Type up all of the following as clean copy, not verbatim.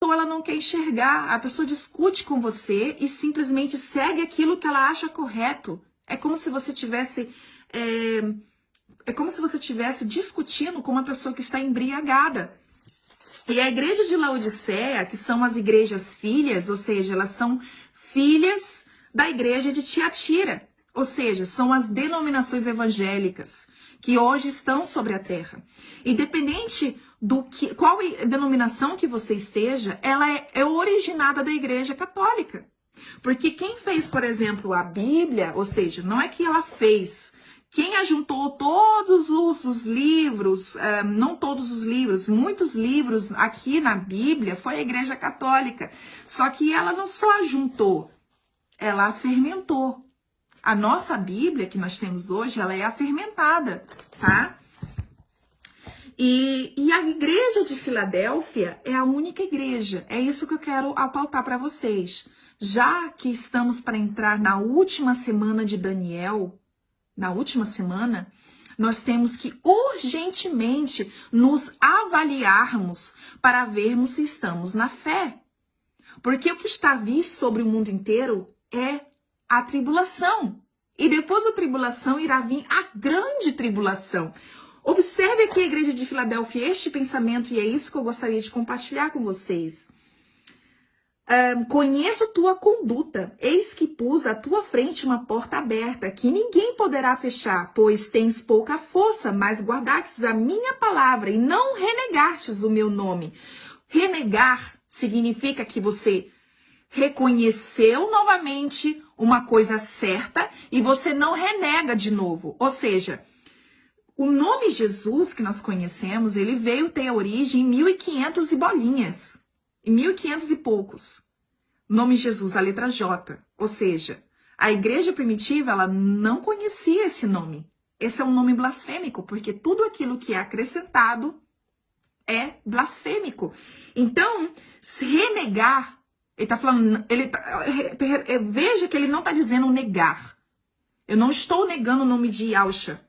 pessoa ela não quer enxergar, a pessoa discute com você e simplesmente segue aquilo que ela acha correto. É como se você tivesse discutindo com uma pessoa que está embriagada. E a igreja de Laodiceia, que são as igrejas filhas, ou seja, elas são filhas da igreja de Tiatira, ou seja, são as denominações evangélicas que hoje estão sobre a terra. Independente qual denominação que você esteja, ela é originada da igreja católica. Porque quem fez, por exemplo, a Bíblia, ou seja, não é que ela fez... Quem ajuntou todos os livros, não todos os livros, muitos livros aqui na Bíblia foi a Igreja Católica. Só que ela não só ajuntou, ela fermentou. A nossa Bíblia que nós temos hoje, ela é afermentada, tá? E a Igreja de Filadélfia é a única igreja. É isso que eu quero pautar para vocês. Já que estamos para entrar na última semana de Daniel... Na última semana, nós temos que urgentemente nos avaliarmos para vermos se estamos na fé. Porque o que está visto sobre o mundo inteiro é a tribulação. E depois da tribulação irá vir a grande tribulação. Observe aqui a igreja de Filadélfia, este pensamento, e é isso que eu gostaria de compartilhar com vocês. Conheço tua conduta, eis que pus à tua frente uma porta aberta, que ninguém poderá fechar, pois tens pouca força, mas guardastes a minha palavra e não renegastes o meu nome. Renegar significa que você reconheceu novamente uma coisa certa e você não renega de novo. Ou seja, o nome Jesus que nós conhecemos, ele veio ter origem em 1500 e bolinhas. Em 1500 e poucos. Nome Jesus, a letra J. Ou seja, a igreja primitiva, ela não conhecia esse nome. Esse é um nome blasfêmico, porque tudo aquilo que é acrescentado é blasfêmico. Então, se renegar, ele está falando, veja que ele não está dizendo negar. Eu não estou negando o nome de Yahshua.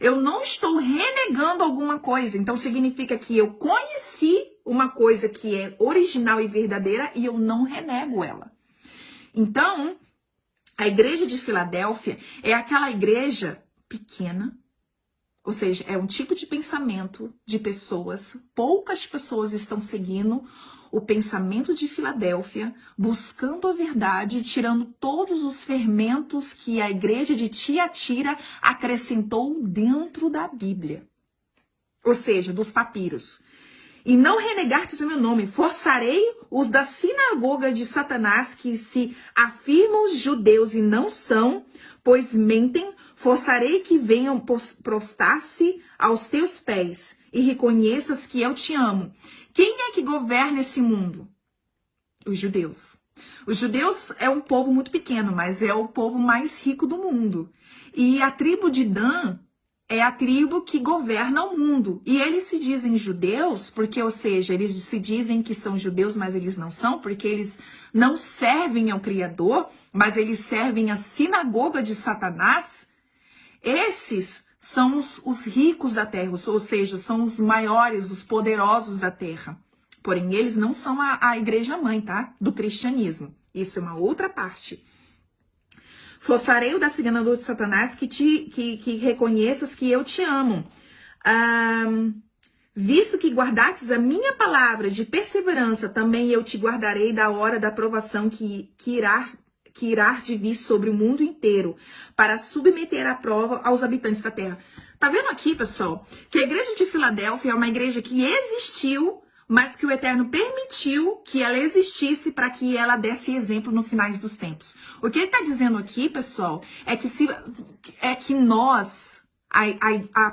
Eu não estou renegando alguma coisa. Então, significa que eu conheci uma coisa que é original e verdadeira e eu não renego ela. Então, a igreja de Filadélfia é aquela igreja pequena, ou seja, é um tipo de pensamento de pessoas, poucas pessoas estão seguindo o pensamento de Filadélfia, buscando a verdade, tirando todos os fermentos que a igreja de Tiatira acrescentou dentro da Bíblia. Ou seja, dos papiros. E não renegastes o meu nome, forçarei os da sinagoga de Satanás, que se afirmam judeus e não são, pois mentem, forçarei que venham prostrar-se aos teus pés, e reconheças que eu te amo. Quem é que governa esse mundo? Os judeus. Os judeus é um povo muito pequeno, mas é o povo mais rico do mundo. E a tribo de Dan é a tribo que governa o mundo. E eles se dizem judeus, porque, ou seja, eles se dizem que são judeus, mas eles não são, porque eles não servem ao Criador, mas eles servem à sinagoga de Satanás. Esses são os ricos da terra, ou seja, são os maiores, os poderosos da terra. Porém, eles não são a igreja mãe, tá? Do cristianismo. Isso é uma outra parte. Forçarei o da sinagoga de Satanás que reconheças que eu te amo. Visto que guardastes a minha palavra de perseverança, também eu te guardarei da hora da provação que irá de vir sobre o mundo inteiro, para submeter à prova aos habitantes da terra. Tá vendo aqui, pessoal, que a igreja de Filadélfia é uma igreja que existiu, mas que o Eterno permitiu que ela existisse para que ela desse exemplo no finais dos tempos. O que ele está dizendo aqui, pessoal, é que nós,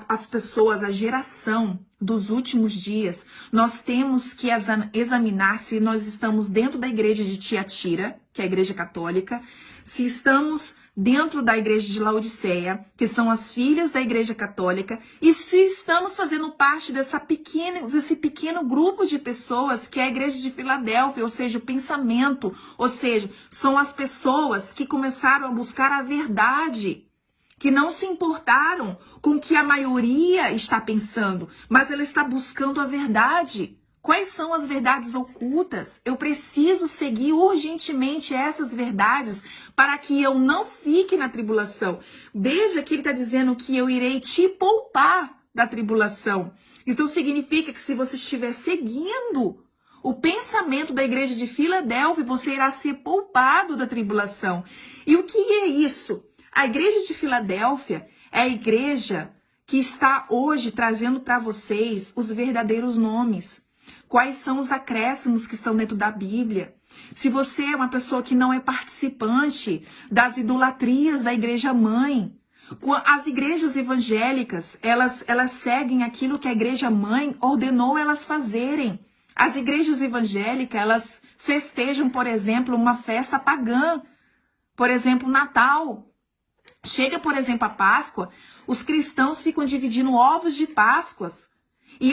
as pessoas, a geração dos últimos dias, nós temos que examinar se nós estamos dentro da igreja de Tiatira, que é a igreja católica, se estamos dentro da igreja de Laodiceia, que são as filhas da igreja católica, e se estamos fazendo parte desse pequeno grupo de pessoas que é a igreja de Filadélfia, ou seja, o pensamento, ou seja, são as pessoas que começaram a buscar a verdade, que não se importaram com o que a maioria está pensando, mas ela está buscando a verdade. Quais são as verdades ocultas? Eu preciso seguir urgentemente essas verdades para que eu não fique na tribulação. Veja que ele está dizendo que eu irei te poupar da tribulação. Então significa que se você estiver seguindo o pensamento da igreja de Filadélfia, você irá ser poupado da tribulação. E o que é isso? A igreja de Filadélfia é a igreja que está hoje trazendo para vocês os verdadeiros nomes. Quais são os acréscimos que estão dentro da Bíblia? Se você é uma pessoa que não é participante das idolatrias da igreja mãe, as igrejas evangélicas, elas seguem aquilo que a igreja mãe ordenou elas fazerem. As igrejas evangélicas, elas festejam, por exemplo, uma festa pagã. Por exemplo, Natal. Chega, por exemplo, a Páscoa, os cristãos ficam dividindo ovos de Páscoas. E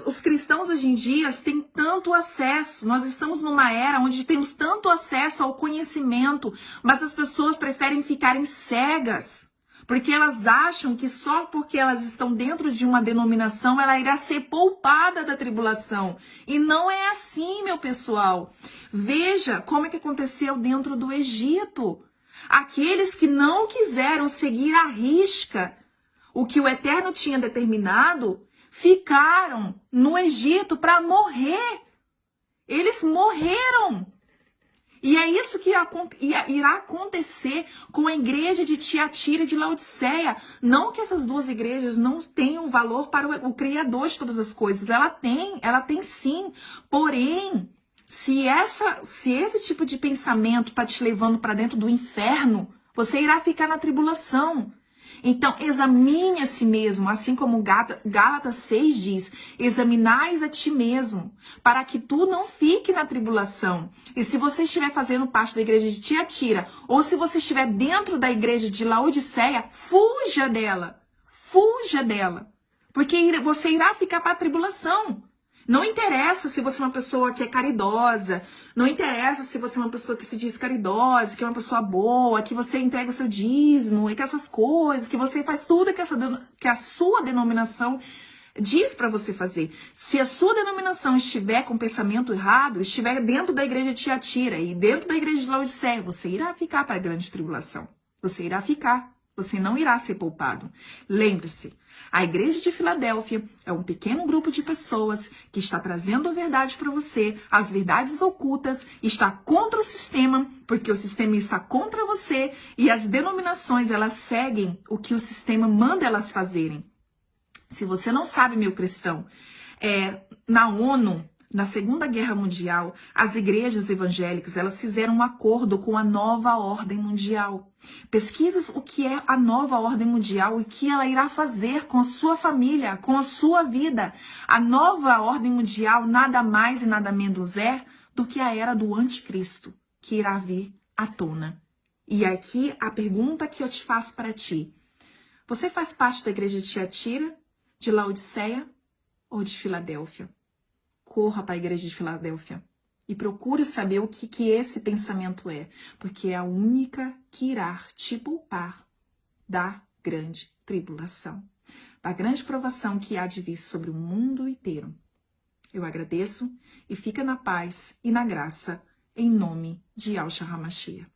os cristãos hoje em dia têm tanto acesso, nós estamos numa era onde temos tanto acesso ao conhecimento, mas as pessoas preferem ficarem cegas, porque elas acham que só porque elas estão dentro de uma denominação, ela irá ser poupada da tribulação. E não é assim, meu pessoal. Veja como é que aconteceu dentro do Egito. Aqueles que não quiseram seguir à risca o que o Eterno tinha determinado, ficaram no Egito para morrer. Eles morreram. E é isso que irá acontecer com a igreja de Tiatira e de Laodiceia. Não que essas duas igrejas não tenham valor para o Criador de todas as coisas. Ela tem sim. Porém, se esse tipo de pensamento está te levando para dentro do inferno, você irá ficar na tribulação. Então, examine a si mesmo, assim como Gálatas 6 diz, examinais a ti mesmo, para que tu não fique na tribulação. E se você estiver fazendo parte da igreja de Tiatira, ou se você estiver dentro da igreja de Laodiceia, fuja dela, porque você irá ficar para a tribulação. Não interessa se você é uma pessoa que é caridosa, não interessa se você é uma pessoa que se diz caridosa, que é uma pessoa boa, que você entrega o seu dízimo, e que essas coisas, que você faz tudo que a sua denominação diz para você fazer. Se a sua denominação estiver com pensamento errado, estiver dentro da igreja de Tiatira e dentro da igreja de Laodiceia, você irá ficar para a grande tribulação. Você irá ficar. Você não irá ser poupado. Lembre-se, a igreja de Filadélfia é um pequeno grupo de pessoas que está trazendo a verdade para você, as verdades ocultas, está contra o sistema, porque o sistema está contra você e as denominações, elas seguem o que o sistema manda elas fazerem. Se você não sabe, meu cristão, na ONU, na Segunda Guerra Mundial, as igrejas evangélicas, elas fizeram um acordo com a nova ordem mundial. Pesquisa o que é a nova ordem mundial e o que ela irá fazer com a sua família, com a sua vida. A nova ordem mundial nada mais e nada menos é do que a era do anticristo, que irá vir à tona. E aqui a pergunta que eu te faço para ti. Você faz parte da igreja de Tiatira, de Laodiceia ou de Filadélfia? Corra para a igreja de Filadélfia e procure saber o que esse pensamento é, porque é a única que irá te poupar da grande tribulação, da grande provação que há de vir sobre o mundo inteiro. Eu agradeço e fica na paz e na graça, em nome de Yahshua HaMashiach.